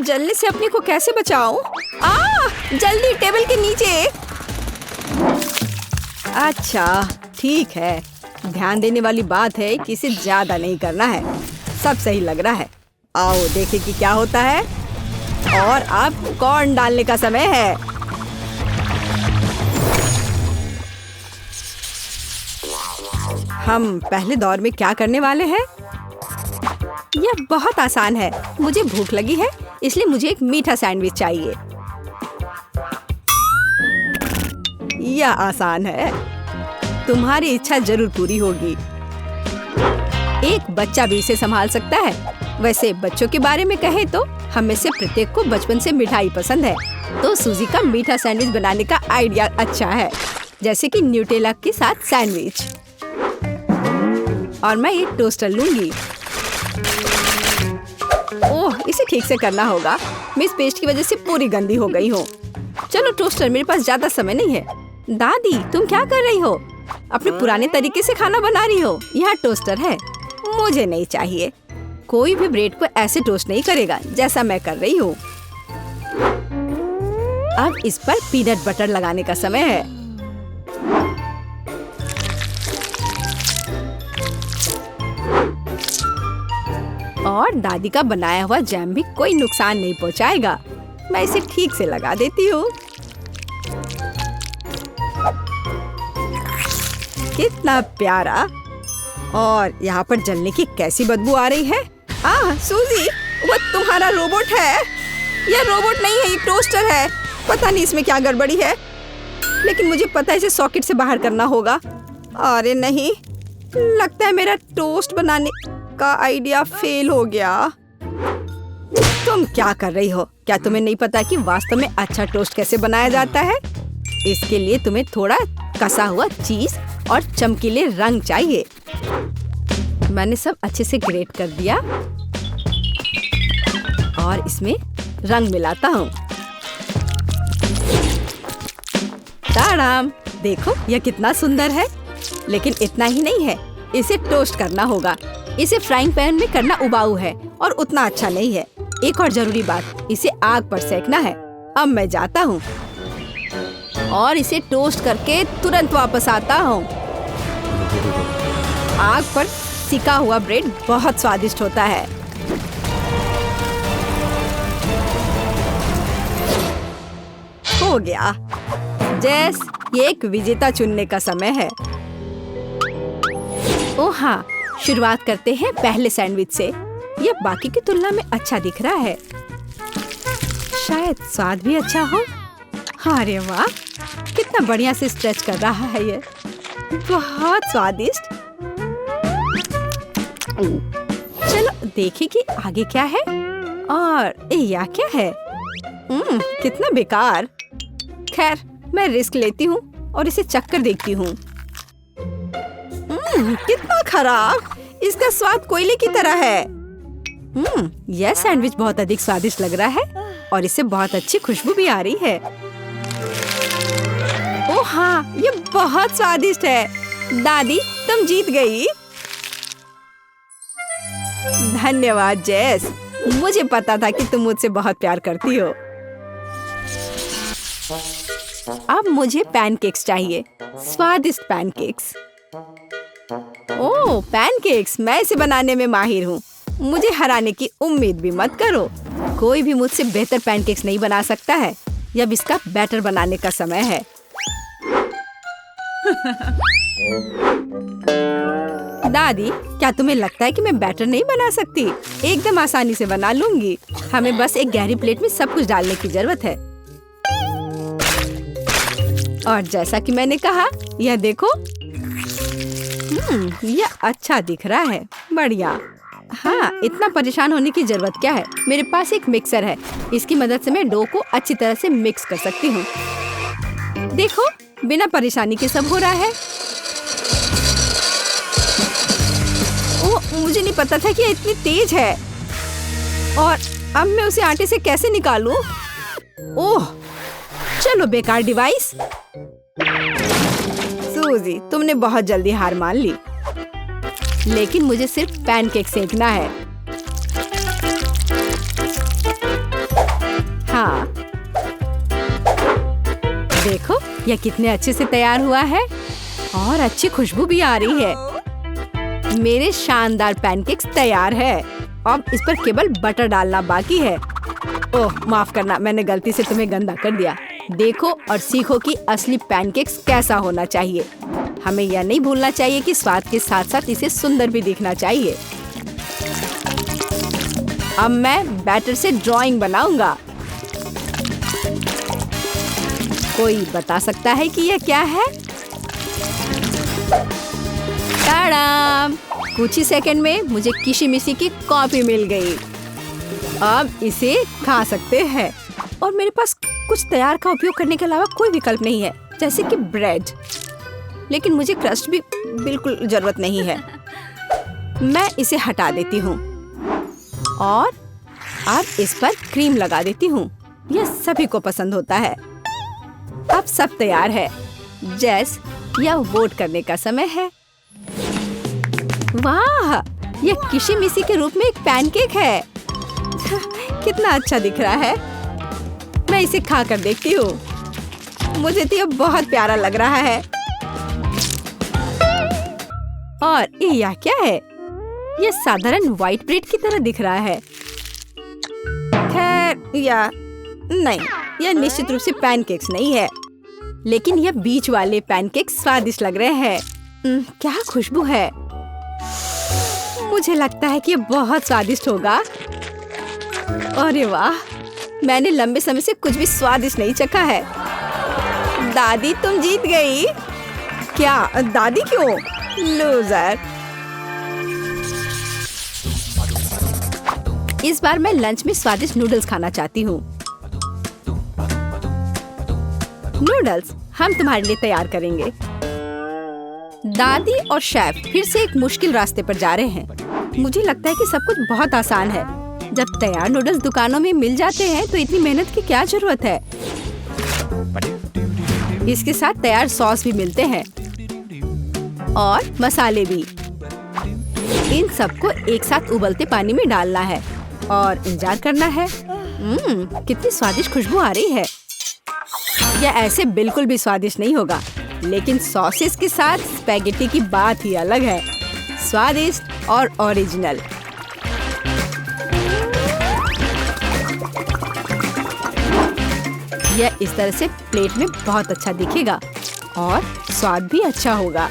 जलने से अपने को कैसे बचाऊं? जल्दी टेबल के नीचे। अच्छा ठीक है, ध्यान देने वाली बात है कि इसे ज्यादा नहीं करना है। सब सही लग रहा है। आओ देखें कि क्या होता है। और अब कॉर्न डालने का समय है। हम पहले दौर में क्या करने वाले हैं? यह बहुत आसान है। मुझे भूख लगी है, इसलिए मुझे एक मीठा सैंडविच चाहिए। यह आसान है। तुम्हारी इच्छा जरूर पूरी होगी। एक बच्चा भी इसे संभाल सकता है। वैसे बच्चों के बारे में कहें तो हम में से प्रत्येक को बचपन से मिठाई पसंद है। तो सूजी का मीठा सैंडविच बनाने का आइडिया अच्छा है, जैसे कि न्यूटेला के साथ सैंडविच। और मैं एक टोस्टर लूंगी। ओह, इसे ठीक से करना होगा। मैं इस पेस्ट की वजह से पूरी गंदी हो गई हूँ। चलो टोस्टर, मेरे पास ज्यादा समय नहीं है। दादी तुम क्या कर रही हो? अपने पुराने तरीके से खाना बना रही हो। यहाँ टोस्टर है। मुझे नहीं चाहिए। कोई भी ब्रेड को ऐसे टोस्ट नहीं करेगा जैसा मैं कर रही हूँ। अब इस पर पीनट बटर लगाने का समय है। और दादी का बनाया हुआ जैम भी कोई नुकसान नहीं पहुँचाएगा। मैं इसे ठीक से लगा देती हूँ। कितना प्यारा। और यहाँ पर जलने की कैसी बदबू आ रही है। सूजी, वो तुम्हारा रोबोट है। यह रोबोट नहीं है, ये टोस्टर है। पता नहीं इसमें क्या गड़बड़ी है, लेकिन मुझे पता है इसे सॉकेट से बाहर करना होगा। अरे नहीं, लगता है मेरा टोस्ट बनाने का आइडिया फेल हो गया। तुम क्या कर रही हो? क्या तुम्हें नहीं पता कि वास्तव में अच्छा टोस्ट कैसे बनाया जाता है? इसके लिए तुम्हें थोड़ा कसा हुआ चीज और चमकीले रंग चाहिए। मैंने सब अच्छे से ग्रेट कर दिया और इसमें रंग मिलाता हूँ। ताड़ाम, देखो यह कितना सुंदर है। लेकिन इतना ही नहीं है, इसे टोस्ट करना होगा। इसे फ्राइंग पैन में करना उबाऊ है और उतना अच्छा नहीं है। एक और जरूरी बात, इसे आग पर सेकना है। अब मैं जाता हूँ और इसे टोस्ट करके तुरंत वापस आता हूँ। आग पर सिका हुआ ब्रेड बहुत स्वादिष्ट होता है। हो गया। जेस, ये एक विजेता चुनने का समय है। ओह हाँ, शुरुआत करते हैं पहले सैंडविच से। यह बाकी की तुलना में अच्छा दिख रहा है। शायद स्वाद भी अच्छा हो। अरे वाह, कितना बढ़िया से स्ट्रेच कर रहा है ये। बहुत स्वादिष्ट। चलो देखें कि आगे क्या है। और यह क्या है? कितना बेकार। खैर, मैं रिस्क लेती हूँ और इसे चक्कर देखती हूँ। कितना खराब। इसका स्वाद कोयले की तरह है। यह सैंडविच बहुत अधिक स्वादिष्ट लग रहा है और इससे बहुत अच्छी खुशबू भी आ रही है। ओह हाँ, ये बहुत स्वादिष्ट है। दादी, तुम जीत गई। धन्यवाद जेस। मुझे पता था कि तुम मुझसे बहुत प्यार करती हो। अब मुझे पैनकेक्स चाहिए। स्वादिष्ट पैनकेक्स। ओह, पैनकेक्स, मैं इसे बनाने में माहिर हूँ। मुझे हराने की उम्मीद भी मत करो। कोई भी मुझसे बेहतर पैनकेक्स नहीं बना सकता है। अब इसका बैटर बनाने का समय है। दादी, क्या तुम्हें लगता है कि मैं बैटर नहीं बना सकती? एकदम आसानी से बना लूंगी। हमें बस एक गहरी प्लेट में सब कुछ डालने की जरूरत है। और जैसा कि मैंने कहा, यह देखो। यह अच्छा दिख रहा है। बढ़िया। हाँ, इतना परेशान होने की जरूरत क्या है? मेरे पास एक मिक्सर है। इसकी मदद से मैं डो को अच्छी तरह से मिक्स कर सकती हूँ। देखो, बिना परेशानी के सब हो रहा है। मुझे नहीं पता था कि ये इतनी तेज है। और अब मैं उसे आटे से कैसे निकालूं? ओह, चलो बेकार डिवाइस। सूजी, तुमने बहुत जल्दी हार मान ली। लेकिन मुझे सिर्फ पैनकेक सेकना है। हाँ, देखो यह कितने अच्छे से तैयार हुआ है और अच्छी खुशबू भी आ रही है। मेरे शानदार पैनकेक्स तैयार है। अब इस पर केवल बटर डालना बाकी है। ओह माफ करना, मैंने गलती से तुम्हें गंदा कर दिया। देखो और सीखो कि असली पैनकेक्स कैसा होना चाहिए। हमें यह नहीं भूलना चाहिए कि स्वाद के साथ साथ इसे सुंदर भी दिखना चाहिए। अब मैं बैटर से ड्राइंग बनाऊंगा। कोई बता सकता है कि यह क्या है? टाडाम! कुछ ही सेकंड में मुझे किशी-मिशी की कॉफी मिल गई। अब इसे खा सकते हैं। और मेरे पास कुछ तैयार का उपयोग करने के अलावा कोई विकल्प नहीं है, जैसे कि ब्रेड। लेकिन मुझे क्रस्ट भी बिल्कुल जरूरत नहीं है। मैं इसे हटा देती हूँ और अब इस पर क्रीम लगा देती हूँ। यह सभी को पसंद होता है। अब सब तैयार है। जेस, यह वोट करने का समय है। वाह, यह किशी-मिशी के रूप में एक पैनकेक है। कितना अच्छा दिख रहा है। मैं इसे खा कर देखती हूँ। मुझे तो यह बहुत प्यारा लग रहा है। और यह क्या है? यह साधारण व्हाइट ब्रेड की तरह दिख रहा है। खैर, या नहीं, यह निश्चित रूप से पैनकेक्स नहीं है। लेकिन यह बीच वाले पैनकेक्स स्वादिष्ट लग रहे हैं। क्या खुशबू है। मुझे लगता है कि यह बहुत स्वादिष्ट होगा। अरे वाह, मैंने लंबे समय से कुछ भी स्वादिष्ट नहीं चखा है। दादी तुम जीत गई। क्या दादी क्यों? लूजर। इस बार मैं लंच में स्वादिष्ट नूडल्स खाना चाहती हूँ। नूडल्स हम तुम्हारे लिए तैयार करेंगे। दादी और शेफ फिर से एक मुश्किल रास्ते पर जा रहे हैं। मुझे लगता है कि सब कुछ बहुत आसान है। जब तैयार नूडल्स दुकानों में मिल जाते हैं तो इतनी मेहनत की क्या जरूरत है। इसके साथ तैयार सॉस भी मिलते हैं और मसाले भी। इन सबको एक साथ उबलते पानी में डालना है और इंतजार करना है। कितनी स्वादिष्ट खुशबू आ रही है। यह ऐसे बिल्कुल भी स्वादिष्ट नहीं होगा, लेकिन सॉसेस के साथ स्पैगेटी की बात ही अलग है। स्वादिष्ट और ओरिजिनल। यह इस तरह से प्लेट में बहुत अच्छा दिखेगा और स्वाद भी अच्छा होगा।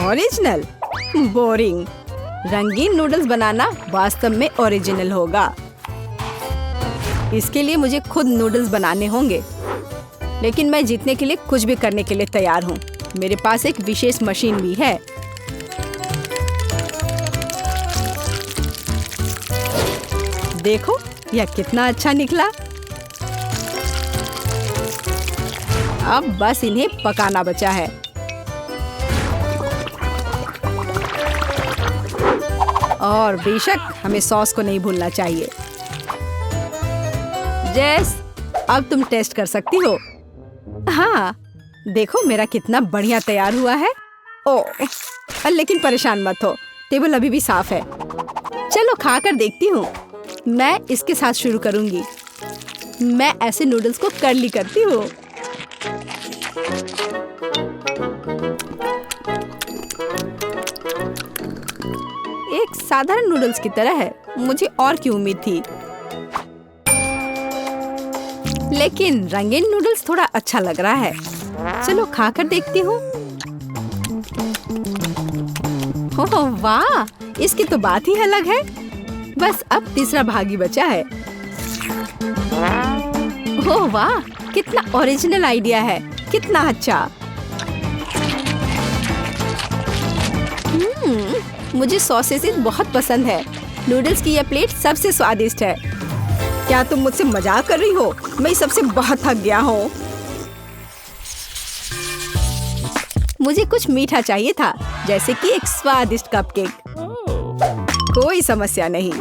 ओरिजिनल? बोरिंग। रंगीन नूडल्स बनाना वास्तव में ओरिजिनल होगा। इसके लिए मुझे खुद नूडल्स बनाने होंगे। लेकिन मैं जीतने के लिए कुछ भी करने के लिए तैयार हूँ। मेरे पास एक विशेष मशीन भी है। देखो यह कितना अच्छा निकला। अब बस इन्हें पकाना बचा है। और बेशक हमें सॉस को नहीं भूलना चाहिए। जेस, अब तुम टेस्ट कर सकती हो। हाँ, देखो मेरा कितना बढ़िया तैयार हुआ है। ओह, लेकिन परेशान मत हो, टेबल अभी भी साफ है। चलो खा कर देखती हूँ। मैं इसके साथ शुरू करूंगी। मैं ऐसे नूडल्स को कर्ली करती हूँ। एक साधारण नूडल्स की तरह है। मुझे और की उम्मीद थी, लेकिन रंगीन नूडल्स थोड़ा अच्छा लग रहा है। चलो खा कर देखती हूँ। ओह वाह, इसकी तो बात ही अलग है। बस अब तीसरा भाग ही बचा है। ओह वाह, कितना ओरिजिनल आइडिया है। कितना अच्छा। मुझे सॉसेस बहुत पसंद है। नूडल्स की यह प्लेट सबसे स्वादिष्ट है। क्या तुम मुझसे मजाक कर रही हो? मैं सबसे बहुत थक गया हूँ। मुझे कुछ मीठा चाहिए था, जैसे कि एक स्वादिष्ट कपकेक। कोई समस्या नहीं,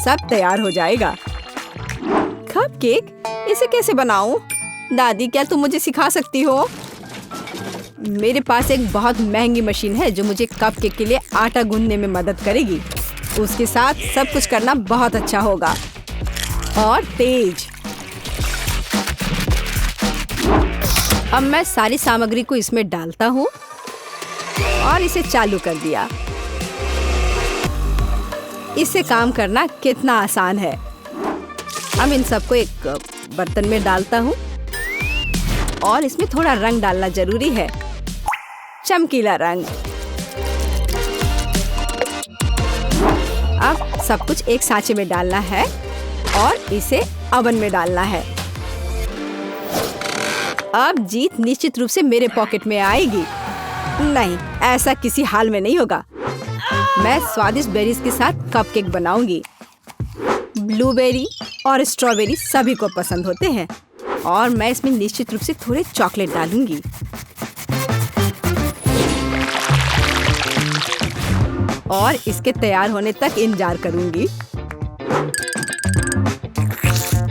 सब तैयार हो जाएगा। कपकेक? इसे कैसे बनाऊं? दादी, क्या तुम मुझे सिखा सकती हो? मेरे पास एक बहुत महंगी मशीन है जो मुझे कपकेक के लिए आटा गूंदने में मदद करेगी। उसके साथ सब कुछ करना बहुत अच्छा होगा और तेज। अब मैं सारी सामग्री को इसमें डालता हूँ और इसे चालू कर दिया। इससे काम करना कितना आसान है। अब इन सबको एक बर्तन में डालता हूँ और इसमें थोड़ा रंग डालना जरूरी है, चमकीला रंग। अब सब कुछ एक सांचे में डालना है और इसे ओवन में डालना है। अब जीत निश्चित रूप से मेरे पॉकेट में आएगी। नहीं, ऐसा किसी हाल में नहीं होगा। मैं स्वादिष्ट बेरीज के साथ कपकेक बनाऊंगी। ब्लूबेरी और स्ट्रॉबेरी सभी को पसंद होते हैं और मैं इसमें निश्चित रूप से थोड़े चॉकलेट डालूंगी। और इसके तैयार होने तक इंतजार करूंगी।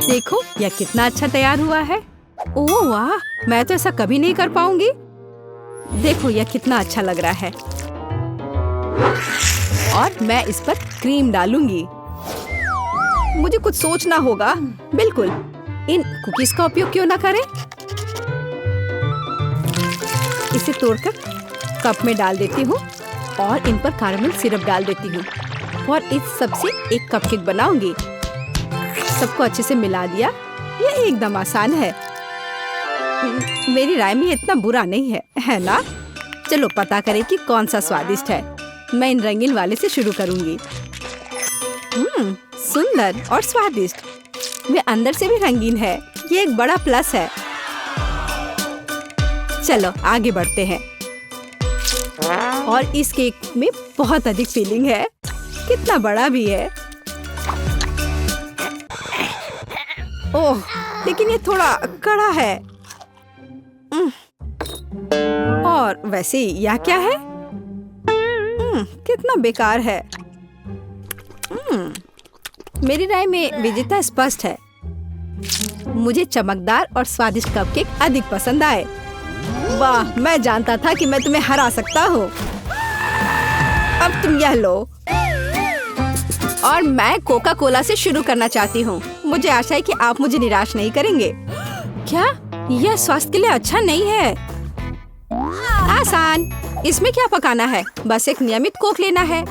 देखो यह कितना अच्छा तैयार हुआ है। ओह वाह, मैं तो ऐसा कभी नहीं कर पाऊंगी। देखो यह कितना अच्छा लग रहा है। और मैं इस पर क्रीम डालूंगी। मुझे कुछ सोचना होगा। बिल्कुल, इन कुकीज का उपयोग क्यों ना करें। इसे तोड़कर कप में डाल देती हूँ और इन पर कैरेमल सिरप डाल देती हूँ और इस सब से एक कपकेक बनाऊंगी। सबको अच्छे से मिला दिया। यह एकदम आसान है। मेरी राय में इतना बुरा नहीं है ना? चलो पता करें कि कौन सा स्वादिष्ट है। मैं इन रंगीन वाले से शुरू करूंगी। सुंदर और स्वादिष्ट। वे अंदर से भी रंगीन है। ये एक बड़ा प्लस है। चलो आगे बढ़ते हैं। और इस केक में बहुत अधिक फिलिंग है। कितना बड़ा भी है। ओह, लेकिन ये थोड़ा कड़ा है। और वैसे यह क्या है? कितना बेकार है। मेरी राय में विजेता स्पष्ट है। मुझे चमकदार और स्वादिष्ट कपकेक अधिक पसंद आए। वाह, मैं जानता था कि मैं तुम्हें हरा सकता हूँ। अब तुम यह लो। और मैं कोका कोला से शुरू करना चाहती हूँ। मुझे आशा है कि आप मुझे निराश नहीं करेंगे। क्या यह स्वास्थ्य के लिए अच्छा नहीं है? आसान। इसमें क्या पकाना है? बस एक नियमित कोक लेना है।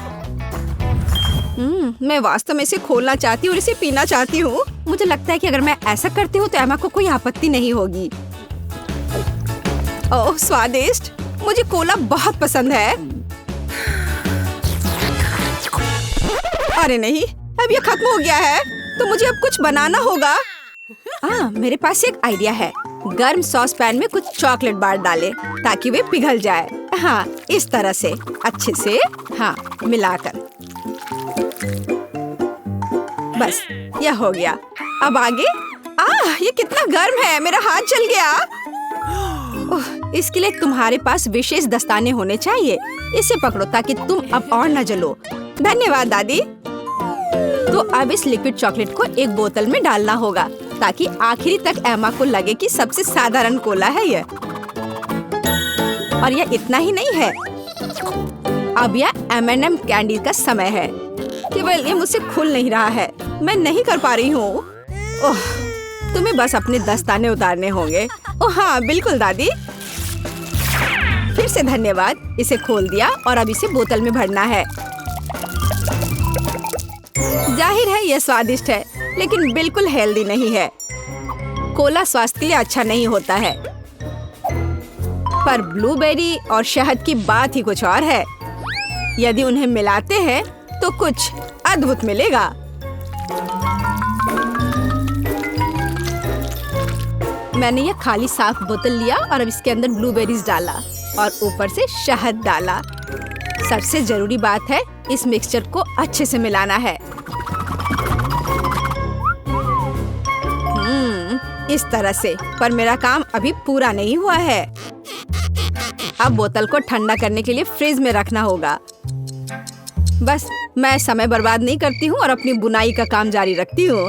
मैं वास्तव में इसे खोलना चाहती हूँ और इसे पीना चाहती हूँ। मुझे लगता है कि अगर मैं ऐसा करती हूँ तो एमा को कोई आपत्ति नहीं होगी। ओह स्वादिष्ट। मुझे कोला बहुत पसंद है। अरे नहीं, अब ये खत्म हो गया है तो मुझे अब कुछ बनाना होगा। मेरे पास एक आइडिया है। गर्म सॉस पैन में कुछ चॉकलेट बार डालें ताकि वे पिघल जाए। हाँ, इस तरह से अच्छे से मिलाकर। बस यह हो गया। अब आगे। ये कितना गर्म है, मेरा हाथ जल गया। इसके लिए तुम्हारे पास विशेष दस्ताने होने चाहिए। इसे पकड़ो ताकि तुम अब और न जलो। धन्यवाद दादी। तो अब इस लिक्विड चॉकलेट को एक बोतल में डालना होगा ताकि आखिरी तक एमा को लगे कि सबसे साधारण कोला है यह। और यह इतना ही नहीं है। अब यह M&M कैंडी का समय है। केवल ये मुझसे खुल नहीं रहा है। मैं नहीं कर पा रही हूँ। ओह, तुम्हें बस अपने दस्ताने उतारने होंगे। ओह हाँ, बिल्कुल दादी। फिर से धन्यवाद। इसे खोल दिया और अब इसे बोतल में भरना है। जाहिर है यह स्वादिष्ट है, लेकिन बिल्कुल हेल्दी नहीं है। कोला स्वास्थ्य के लिए अच्छा नहीं होता है। पर ब्लूबेरी और शहद की बात ही कुछ और है। यदि उन्हें मिलाते हैं तो कुछ अद्भुत मिलेगा। मैंने यह खाली साफ बोतल लिया और अब इसके अंदर ब्लूबेरीज डाला और ऊपर से शहद डाला। सबसे जरूरी बात है, इस मिक्सचर को अच्छे से मिलाना है। इस तरह से। पर मेरा काम अभी पूरा नहीं हुआ है। अब बोतल को ठंडा करने के लिए फ्रिज में रखना होगा। बस मैं समय बर्बाद नहीं करती हूँ और अपनी बुनाई का काम जारी रखती हूँ।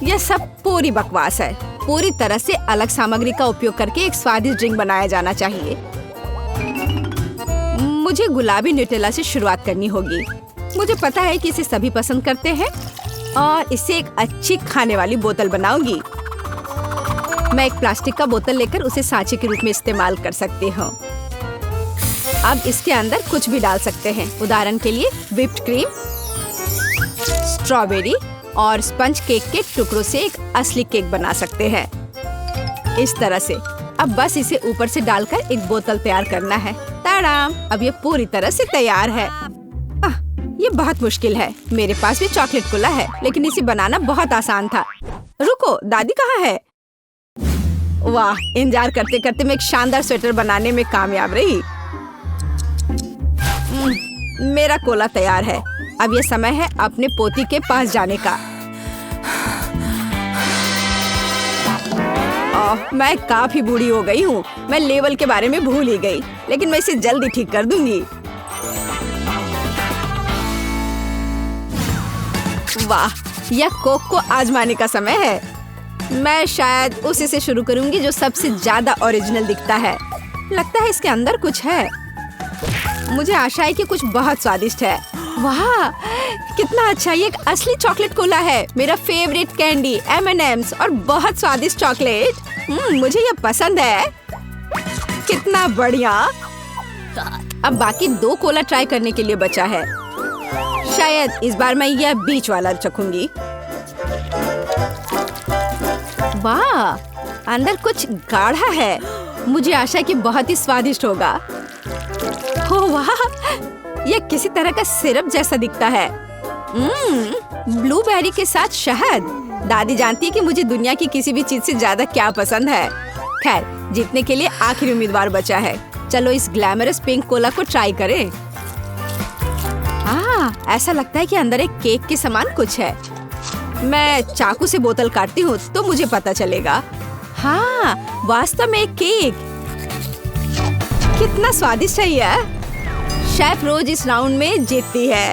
यह सब पूरी बकवास है। पूरी तरह से अलग सामग्री का उपयोग करके एक स्वादिष्ट ड्रिंक बनाया जाना चाहिए। मुझे गुलाबी न्यूटेला से शुरुआत करनी होगी। मुझे पता है कि इसे सभी पसंद करते हैं और इससे एक अच्छी खाने वाली बोतल बनाऊंगी। मैं एक प्लास्टिक का बोतल लेकर उसे सांचे के रूप में इस्तेमाल कर सकती हूँ। अब इसके अंदर कुछ भी डाल सकते हैं। उदाहरण के लिए व्हिप्ड क्रीम, स्ट्रॉबेरी और स्पंज केक के टुकड़ों से एक असली केक बना सकते हैं। इस तरह से अब बस इसे ऊपर से डालकर एक बोतल तैयार करना है। ताड़ाम! अब ये पूरी तरह से तैयार है। ये बहुत मुश्किल है। मेरे पास भी चॉकलेट कोला है, लेकिन इसे बनाना बहुत आसान था। रुको, दादी कहाँ है? वाह! इंतजार करते करते मैं एक शानदार स्वेटर बनाने में कामयाब रही। मेरा कोला तैयार है। अब ये समय है अपने पोती के पास जाने का। मैं काफी बूढ़ी हो गई हूँ। मैं लेवल के बारे में भूल ही गई, लेकिन मैं इसे जल्दी ठीक कर दूंगी। वाह! यह कोक को आजमाने का समय है। मैं शायद उसी से शुरू करूंगी जो सबसे ज्यादा ओरिजिनल दिखता है। लगता है इसके अंदर कुछ है। मुझे आशा है कि कुछ बहुत स्वादिष्ट है। वाह! कितना अच्छा! ये एक असली चॉकलेट कोला है। मेरा फेवरेट कैंडी M&M's और बहुत स्वादिष्ट चॉकलेट। मुझे ये पसंद है। कितना बढ़िया! अब बाकी 2 कोला ट्राई करने के लिए बचा है। शायद इस बार मैं यह बीच वाला चखूंगी। वाह! अंदर कुछ गाढ़ा है। मुझे आशा है कि बहुत ही स्वादिष्ट होगा। ओह वाह! यह किसी तरह का सिरप जैसा दिखता है। ब्लूबेरी के साथ शहद। दादी जानती है कि मुझे दुनिया की किसी भी चीज से ज्यादा क्या पसंद है। खैर, जीतने के लिए आखिरी उम्मीदवार बचा है। चलो इस ग्लैमरस पिंक कोला को ट्राई करें। ऐसा लगता है कि अंदर एक केक के समान कुछ है। मैं चाकू से बोतल काटती हूँ तो मुझे पता चलेगा। हाँ, वास्तव में एक केक। कितना स्वादिष्ट है यह। शेफ रोज इस राउंड में जीतती है।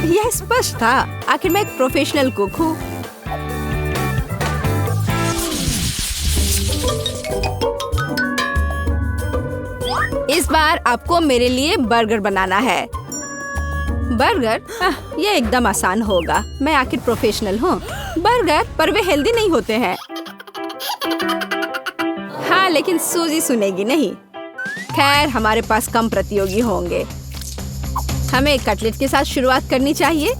यह स्पष्ट था। आखिर मैं एक प्रोफेशनल कुक हूँ। इस बार आपको मेरे लिए बर्गर बनाना है। बर्गर? यह एकदम आसान होगा। मैं आखिर प्रोफेशनल हूँ। बर्गर, पर वे हेल्दी नहीं होते हैं। हाँ, लेकिन सूजी सुनेगी नहीं। खैर, हमारे पास कम प्रतियोगी होंगे। हमें कटलेट के साथ शुरुआत करनी चाहिए।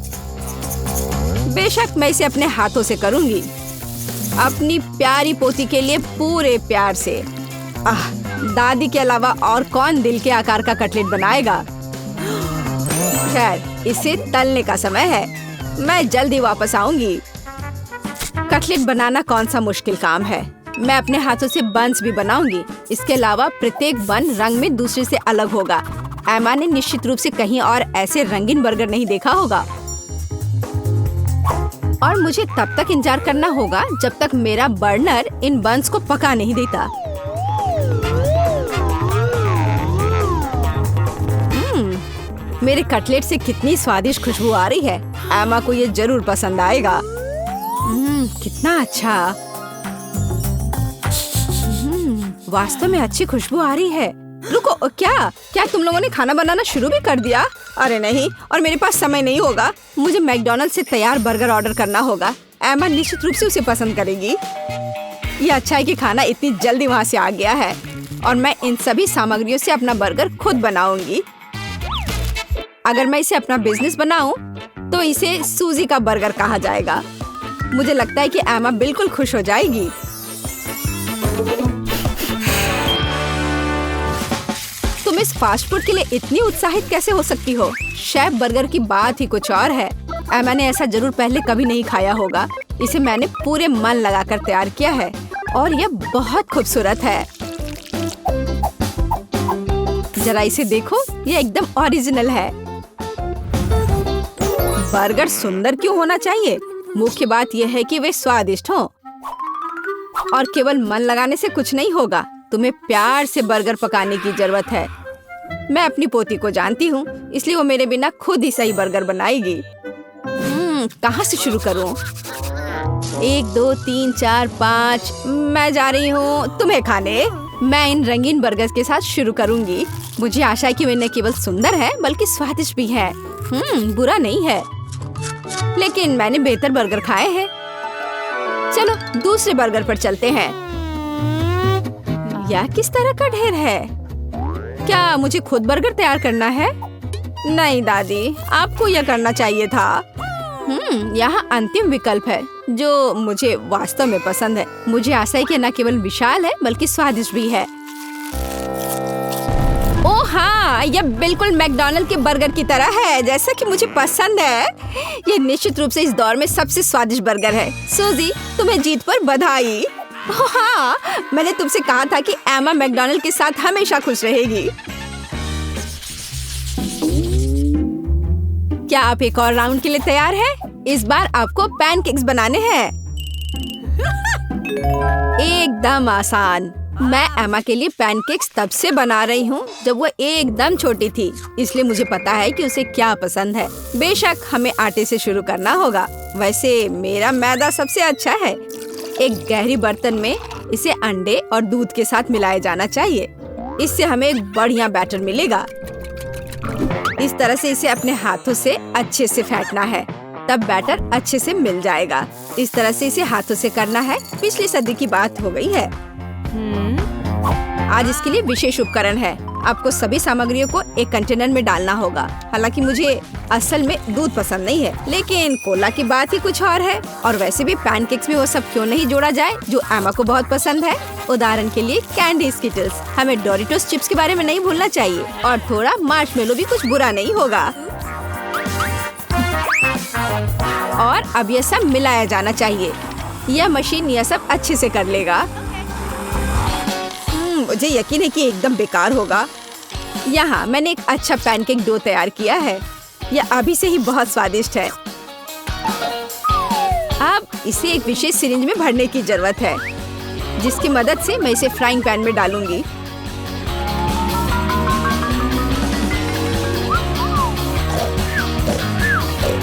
बेशक मैं इसे अपने हाथों से करूंगी, अपनी प्यारी पोती के लिए पूरे प्यार से। दादी के अलावा और कौन दिल के आकार का कटलेट बनाएगा? खैर, इसे तलने का समय है। मैं जल्दी वापस आऊंगी। कटलेट बनाना कौन सा मुश्किल काम है। मैं अपने हाथों से बन्स भी बनाऊंगी। इसके अलावा प्रत्येक बन रंग में दूसरे से अलग होगा। एमा ने निश्चित रूप से कहीं और ऐसे रंगीन बर्गर नहीं देखा होगा। और मुझे तब तक इंतजार करना होगा जब तक मेरा बर्नर इन बन्स को पका नहीं देता। मेरे कटलेट से कितनी स्वादिष्ट खुशबू आ रही है। एमा को ये जरूर पसंद आएगा। कितना अच्छा। वास्तव में अच्छी खुशबू आ रही है। रुको, क्या तुम लोगों ने खाना बनाना शुरू भी कर दिया? अरे नहीं, और मेरे पास समय नहीं होगा। मुझे मैकडॉनल्ड से तैयार बर्गर ऑर्डर करना होगा। एमा निश्चित रूप से उसे पसंद करेगी। ये अच्छा है कि खाना इतनी जल्दी वहाँ से आ गया है और मैं इन सभी सामग्रियों से अपना बर्गर खुद बनाऊंगी। अगर मैं इसे अपना बिजनेस बनाऊं, तो इसे सूजी का बर्गर कहा जाएगा। मुझे लगता है कि एमा बिल्कुल खुश हो जाएगी। तुम इस फास्ट फूड के लिए इतनी उत्साहित कैसे हो सकती हो? शेफ बर्गर की बात ही कुछ और है। एमा ने ऐसा जरूर पहले कभी नहीं खाया होगा। इसे मैंने पूरे मन लगाकर तैयार किया है और यह बहुत खूबसूरत है। जरा इसे देखो, यह एकदम ओरिजिनल है। बर्गर सुंदर क्यों होना चाहिए? मुख्य बात यह है कि वे स्वादिष्ट हों। और केवल मन लगाने से कुछ नहीं होगा। तुम्हें प्यार से बर्गर पकाने की जरूरत है। मैं अपनी पोती को जानती हूँ, इसलिए वो मेरे बिना खुद ही सही बर्गर बनाएगी। कहाँ से शुरू करूँ? 1 2 3 4 5। मैं जा रही हूँ तुम्हें खाने। मैं इन रंगीन बर्गर के साथ शुरू करूंगी। मुझे आशा है कि वे न केवल सुंदर है बल्कि स्वादिष्ट भी है। बुरा नहीं है, लेकिन मैंने बेहतर बर्गर खाए हैं। चलो दूसरे बर्गर पर चलते हैं। यह किस तरह का ढेर है? क्या मुझे खुद बर्गर तैयार करना है? नहीं दादी, आपको यह करना चाहिए था। यहाँ अंतिम विकल्प है जो मुझे वास्तव में पसंद है। मुझे आशा है कि न केवल विशाल है बल्कि स्वादिष्ट भी है। ओह हाँ, यह बिल्कुल मैकडॉनल्ड के बर्गर की तरह है जैसा कि मुझे पसंद है। यह निश्चित रूप से इस दौर में सबसे स्वादिष्ट बर्गर है। सूजी, तुम्हें जीत पर बधाई। ओह हाँ, मैंने तुमसे कहा था कि एमा मैकडॉनल्ड के साथ हमेशा खुश रहेगी। क्या आप एक और राउंड के लिए तैयार हैं? इस बार आपको पैनकेक्स बनाने हैं। एकदम आसान। मैं एमा के लिए पैनकेक्स तब से बना रही हूँ जब वो एकदम छोटी थी, इसलिए मुझे पता है कि उसे क्या पसंद है। बेशक हमें आटे से शुरू करना होगा। वैसे मेरा मैदा सबसे अच्छा है। एक गहरी बर्तन में इसे अंडे और दूध के साथ मिलाया जाना चाहिए। इससे हमें एक बढ़िया बैटर मिलेगा। इस तरह से इसे अपने हाथों से अच्छे से फेंटना है, तब बैटर अच्छे से मिल जाएगा। इस तरह से इसे हाथों से करना है। पिछली सदी की बात हो गई है। आज इसके लिए विशेष उपकरण है। आपको सभी सामग्रियों को एक कंटेनर में डालना होगा। हालांकि मुझे असल में दूध पसंद नहीं है, लेकिन कोला की बात ही कुछ और है। और वैसे भी पैनकेक्स में वो सब क्यों नहीं जोड़ा जाए जो एमा को बहुत पसंद है। उदाहरण के लिए कैंडी स्किटल्स। हमें डोरिटोस चिप्स के बारे में नहीं भूलना चाहिए, और थोड़ा मार्शमेलो भी कुछ बुरा नहीं होगा। और अब यह सब मिलाया जाना चाहिए। यह मशीन यह सब अच्छे से कर लेगा। मुझे यकीन है कि एकदम बेकार होगा। यहाँ मैंने एक अच्छा पैनकेक डो तैयार किया है। यह अभी से ही बहुत स्वादिष्ट है। अब इसे एक विशेष सिरिंज में भरने की जरूरत है, जिसकी मदद से मैं इसे फ्राइंग पैन में डालूंगी।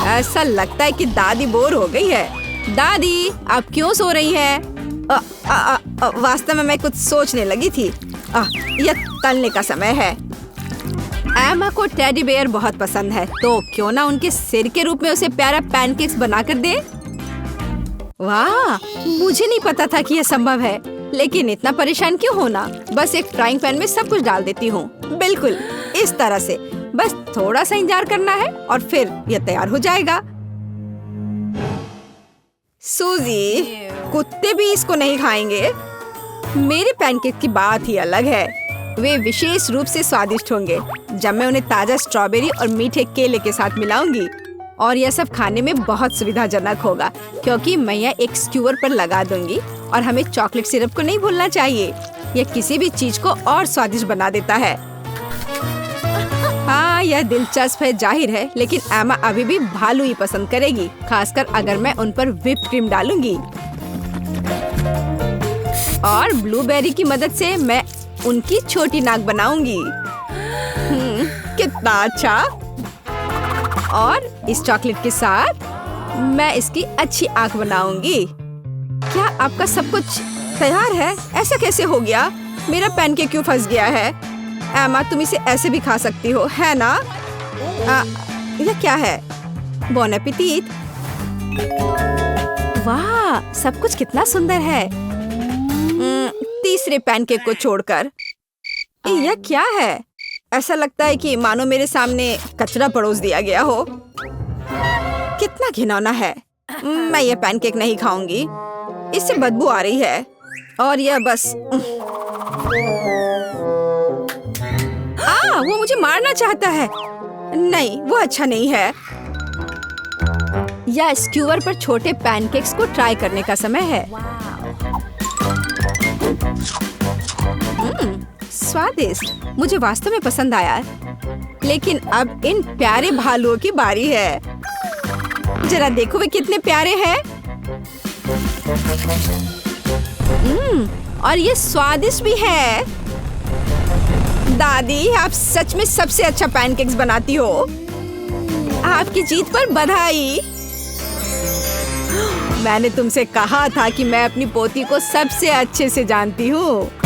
ऐसा लगता है कि दादी बोर हो गई है। दादी, आप क्यों सो रही हैं? वास्तव में मैं कुछ सोचने लगी थी। यह तलने का समय है। एमा को टेडी बेयर बहुत पसंद है, तो क्यों ना उनके सिर के रूप में उसे प्यारा पैनकेक्स बना कर दे। वाह, मुझे नहीं पता था कि यह संभव है, लेकिन इतना परेशान क्यों होना। बस एक फ्राइंग पैन में सब कुछ डाल देती हूँ। बिल्कुल इस तरह से। बस थोड़ा सा इंतजार करना है और फिर यह तैयार हो जाएगा। सूजी, कुत्ते भी इसको नहीं खाएंगे। मेरे पैनकेक की बात ही अलग है। वे विशेष रूप से स्वादिष्ट होंगे जब मैं उन्हें ताजा स्ट्रॉबेरी और मीठे केले के साथ मिलाऊंगी। और यह सब खाने में बहुत सुविधाजनक होगा, क्योंकि मैं यह एक स्क्यूअर पर लगा दूंगी। और हमें चॉकलेट सिरप को नहीं भूलना चाहिए। यह किसी भी चीज को और स्वादिष्ट बना देता है। हाँ, यह दिलचस्प है जाहिर है, लेकिन एमा अभी भी भालू ही पसंद करेगी, खासकर अगर मैं उन पर व्हिप क्रीम डालूंगी। और ब्लूबेरी की मदद से मैं उनकी छोटी नाक बनाऊंगी। कितना अच्छा। और इस चॉकलेट के साथ मैं इसकी अच्छी आंख बनाऊंगी। क्या आपका सब कुछ तैयार है? ऐसा कैसे हो गया? मेरा पैनकेक क्यों फंस गया है? एमा, तुम इसे ऐसे भी खा सकती हो, है ना? यह क्या है? बॉन एपेटीट। वाह, सब कुछ कितना सुंदर है। तीसरे पैनकेक को छोड़कर। यह क्या है? ऐसा लगता है कि मानो मेरे सामने कचरा परोस दिया गया हो। कितना घिनौना है। मैं यह पैनकेक नहीं खाऊंगी। इससे बदबू आ रही है। और यह बस वो मुझे मारना चाहता है। नहीं, वो अच्छा नहीं है। या स्क्यूअर पर छोटे पैनकेक्स को ट्राई करने का समय है। स्वादिष्ट, मुझे वास्तव में पसंद आया। लेकिन अब इन प्यारे भालुओं की बारी है। जरा देखो वे कितने प्यारे हैं। और ये स्वादिष्ट भी है। दादी, आप सच में सबसे अच्छा पैनकेक्स बनाती हो। आपकी जीत पर बधाई। मैंने तुमसे कहा था कि मैं अपनी पोती को सबसे अच्छे से जानती हूँ।